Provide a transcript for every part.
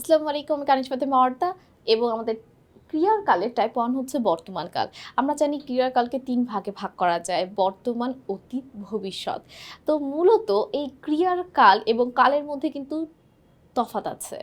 আসসালামু আলাইকুম, আমি কানিজ ফাতেমা অর্তা এবং আমাদের ক্রিয়ার কালের টাইপ 1 হচ্ছে বর্তমান কাল। আমরা জানি ক্রিয়ার কালকে ৩ ভাগে ভাগ করা যায়: বর্তমান, অতীত, ভবিষ্যৎ। তো মূলত এই ক্রিয়ার কাল এবং কালের মধ্যে কিন্তু তফাৎ আছে।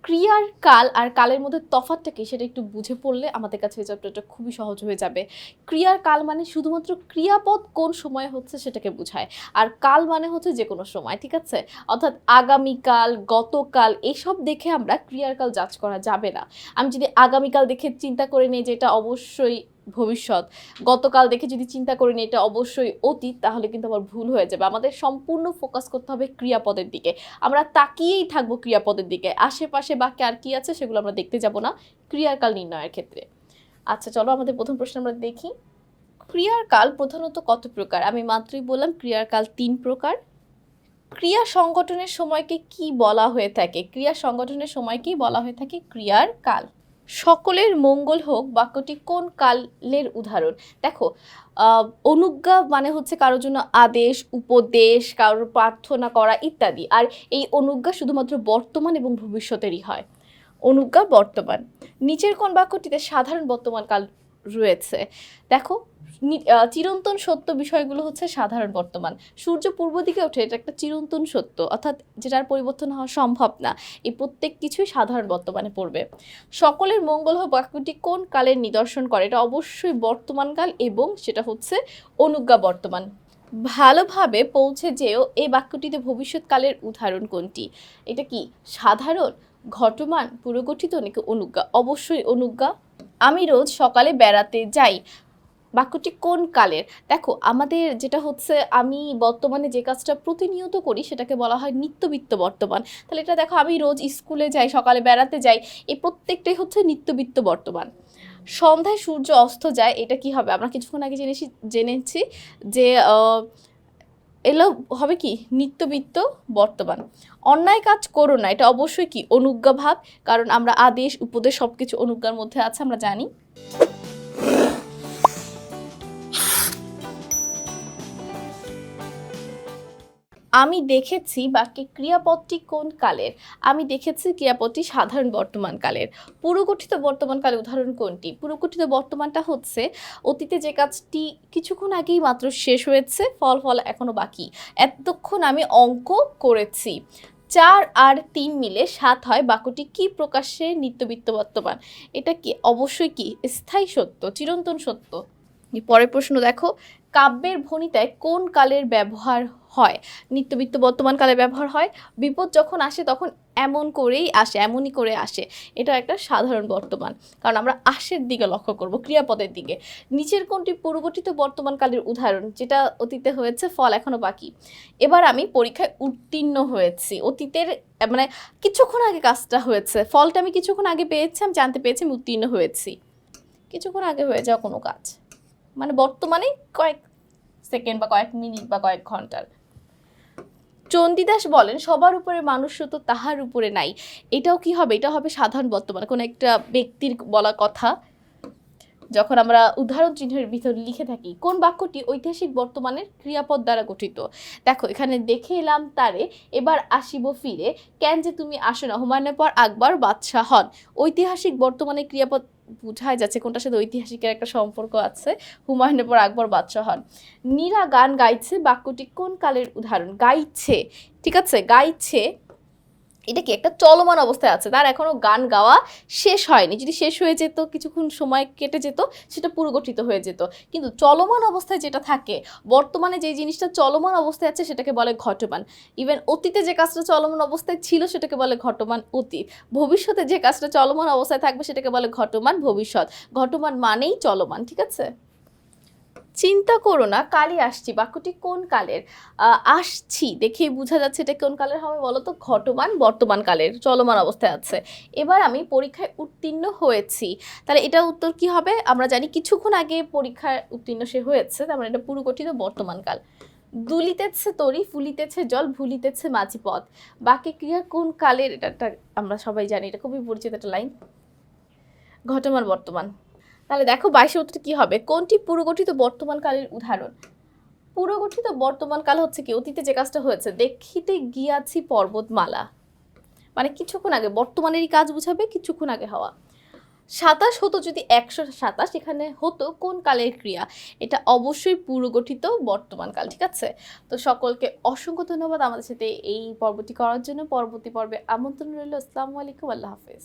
ক্রিয়ার কাল আর কালের মধ্যে তফাৎটা কি সেটা একটু বুঝে পড়লে আমাদের কাছে এই চ্যাপ্টারটা খুবই সহজ হয়ে যাবে। ক্রিয়ার কাল মানে শুধুমাত্র ক্রিয়াপদ কোন সময় হচ্ছে সেটাকে বোঝায়। আর কাল মানে হচ্ছে যেকোনো সময়, ঠিক আছে? অর্থাৎ আগামীকাল, গতকাল এসব দেখে আমরা ক্রিয়ার কাল জাজ করা যাবে না। আমি যদি আগামীকাল দেখে চিন্তা করে নেই যে এটা অবশ্যই ভবিষ্যৎ, গতকাল দেখে যদি চিন্তা করে নিই এটা অবশ্যই অতীত, তাহলে কিন্তু আমার ভুল হয়ে যাবে। আমাদের সম্পূর্ণ ফোকাস করতে হবে ক্রিয়াপদের দিকে। আমরা তাকিয়েই থাকবো ক্রিয়াপদের দিকে, আশেপাশে বাকি আর কি আছে সেগুলো আমরা দেখতে যাব না ক্রিয়ার কাল নির্ণয়ের ক্ষেত্রে। আচ্ছা চলো আমাদের প্রথম প্রশ্ন আমরা দেখি। ক্রিয়ার কাল প্রধানত কত প্রকার? আমি মাত্রই বললাম ক্রিয়ার কাল 3 প্রকার। ক্রিয়া সংগঠনের সময়কে কি বলা হয়ে থাকে? ক্রিয়া সংগঠনের সময়কেই বলা হয়ে থাকে ক্রিয়ার কাল। সকলের মঙ্গল হোক বাক্যটি কোন কালের উদাহরণ? দেখো, অনুজ্ঞা মানে হচ্ছে কারোর জন্য আদেশ, উপদেশ, কারোর প্রার্থনা করা ইত্যাদি। আর এই অনুজ্ঞা শুধুমাত্র বর্তমান এবং ভবিষ্যতেরই হয়। অনুজ্ঞা বর্তমান। নিচের কোন বাক্যটিতে সাধারণ বর্তমান কাল রয়েছে? দেখো, চিরন্তন সত্য বিষয়গুলো হচ্ছে সাধারণ বর্তমান। সূর্য পূর্ব দিকে ওঠে, এটা একটা চিরন্তন সত্য, অর্থাৎ যেটার পরিবর্তন হওয়া সম্ভব না। এই প্রত্যেক কিছুই সাধারণ বর্তমানে পড়বে। সকলের মঙ্গল হোক বাক্যটি কোন কালের নিদর্শন করে? এটা অবশ্যই বর্তমান কাল এবং সেটা হচ্ছে অনুজ্ঞা বর্তমান। ভালোভাবে পৌঁছে যেও এই বাক্যটিতে ভবিষ্যৎকালের উদাহরণ কোনটি? এটা কি সাধারণ, ঘটমান, পুরগঠিত নাকি অনুজ্ঞা? অবশ্যই অনুজ্ঞা। আমি রোজ সকালে বেড়াতে যাই বাক্যটি কোন কালের? দেখো, আমাদের যেটা হচ্ছে আমি বর্তমানে যে কাজটা প্রতিনিয়ত করি সেটাকে বলা হয় নিত্যবিত্ত বর্তমান। তাহলে এটা দেখো, আমি রোজ স্কুলে যাই, সকালে বেড়াতে যাই, এই প্রত্যেকটাই হচ্ছে নিত্যবিত্ত বর্তমান। সন্ধ্যায় সূর্য অস্ত যায়, এটা কি হবে? আমরা কিছুক্ষণ আগে জেনেছি যে এলো হবে কি নিত্যবিত্ত বর্তমান। অন্যায় কাজ করো না, এটা অবশ্যই কি অনুজ্ঞা ভাব, কারণ আমরা আদেশ, উপদেশ সবকিছু অনুজ্ঞার মধ্যে আছে আমরা জানি। আমি দেখেছি বাক্যে ক্রিয়াপদটি কোন কালের? আমি দেখেছি ক্রিয়াপদটি সাধারণ বর্তমান কালের। পুরগঠিত বর্তমান কালের উদাহরণ কোনটি? পুরগঠিত বর্তমানটা হচ্ছে অতীতে যে কাজটি কিছুক্ষণ আগেই মাত্র শেষ হয়েছে, ফল এখনো বাকি। এতক্ষণ আমি অঙ্ক করেছি। 4 আর 3 মিলে 7 হয় বাক্যটি কি প্রকাশ্যে নিত্যবিত্ত বর্তমান? এটা কি অবশ্যই কি স্থায়ী সত্য, চিরন্তন সত্য। পরের প্রশ্ন দেখো, কাব্যের ভণিতায় কোন কালের ব্যবহার হয়? নিত্যবিত্ত বর্তমান কালে ব্যবহার হয়। বিপদ যখন আসে তখন এমন করেই আসে, এমনই করে আসে, এটা একটা সাধারণ বর্তমান, কারণ আমরা আসের দিকে লক্ষ্য করব, ক্রিয়াপদের দিকে। নিচের কোনটি পূর্বগঠিত বর্তমান কালের উদাহরণ? যেটা অতীতে হয়েছে, ফল এখনো বাকি। এবার আমি পরীক্ষায় উত্তীর্ণ হয়েছি, অতীতের মানে কিছুক্ষণ আগে কাজটা হয়েছে, ফলটা আমি কিছুক্ষণ আগে পেয়েছি, আমি জানতে পেরেছি আমি উত্তীর্ণ হয়েছি। কিছুক্ষণ আগে হয়ে যাওয়া কোনো কাজ মানে বর্তমানে কয়েক সেকেন্ড বা কয়েক মিনিট বা কয়েক ঘন্টার। চণ্ডীদাস বলেন সবার উপরে মানুষ তো তাহার উপরে নাই, এটাও কি হবে? এটা হবে সাধারণ বর্তমান, কোনো একটা ব্যক্তির বলা কথা যখন আমরা উদাহরণ চিহ্নের ভিতর লিখে থাকি। কোন বাক্যটি ঐতিহাসিক বর্তমানের ক্রিয়াপদ দ্বারা গঠিত? দেখো, এখানে দেখে এলাম তারে, এবার আসিব ফিরে, কেন যে তুমি আসো না, হুমায়ুনের পর আকবর বাদশাহ হন। ঐতিহাসিক বর্তমানে ক্রিয়াপদ বুঝাই যাচ্ছে কোনটার সাথে ঐতিহাসিকের একটা সম্পর্ক আছে। হুমায়ুনের পর আকবর বাদশাহ হন। নীরা গান গাইছে বাক্যটি কোন কালের উদাহরণ? গাইছে, ঠিক আছে, গাইছে এটা কি একটা চলমান অবস্থায় আছে, তার এখনো গান গাওয়া শেষ হয়নি। যদি শেষ হয়ে যেত, কিছুক্ষণ সময় কেটে যেত, সেটা পুরগঠিত হয়ে যেত। কিন্তু চলমান অবস্থায় যেটা থাকে, বর্তমানে যে জিনিসটা চলমান অবস্থায় আছে সেটাকে বলে ঘটমান। ইভেন অতীতে যে কাজটা চলমান অবস্থায় ছিল সেটাকে বলে ঘটমান অতীত। ভবিষ্যতে যে কাজটা চলমান অবস্থায় থাকবে সেটাকে বলে ঘটমান ভবিষ্যৎ। ঘটমান মানেই চলমান, ঠিক আছে? চিন্তা করো না, কালই আসছি বাক্যটি কোন কালের? আসছি দেখেই বোঝা যাচ্ছে এটা কোন কালের হবে বলো তো? ঘটমান বর্তমান কালের, চলমান অবস্থায় আছে। এবার আমি পরীক্ষায় উত্তীর্ণ হয়েছি, তাহলে এটা উত্তর কি হবে? আমরা জানি কিছুক্ষণ আগে পরীক্ষায় উত্তীর্ণ সে হয়েছে, তার মানে এটা পুরগঠিত বর্তমান কাল। দুলিতেছে তরি, ফুলিতেছে জল, ভুলিতেছে মাঝি পথ বাক্যে ক্রিয়া কোন কালের? এটা আমরা সবাই জানি, এটা খুবই পরিচিত একটা লাইন। ঘটমান বর্তমান। তাহলে দেখো 22 উত্তর কি হবে? কোনটি পুরগঠিত বর্তমান কালের উদাহরণ? পুরগঠিত বর্তমান কাল হচ্ছে কি অতীতে যে কাজটা হয়েছে, দেখিতে গিয়াছি পর্বতমালা, মানে কিছুক্ষণ আগে, বর্তমানেরই কাজ বোঝাবে কিছুক্ষণ আগে হওয়া। 27 হতো যদি 127, এখানে হতো কোন কালের ক্রিয়া? এটা অবশ্যই পুরো গঠিত বর্তমান কাল, ঠিক আছে? তো সকলকে অসংখ্য ধন্যবাদ আমাদের সাথে এই পর্বটি করার জন্য। পরবর্তী পর্বে আমন্ত্রণ রইল। আসসালামু আলাইকুম, আল্লাহ হাফেজ।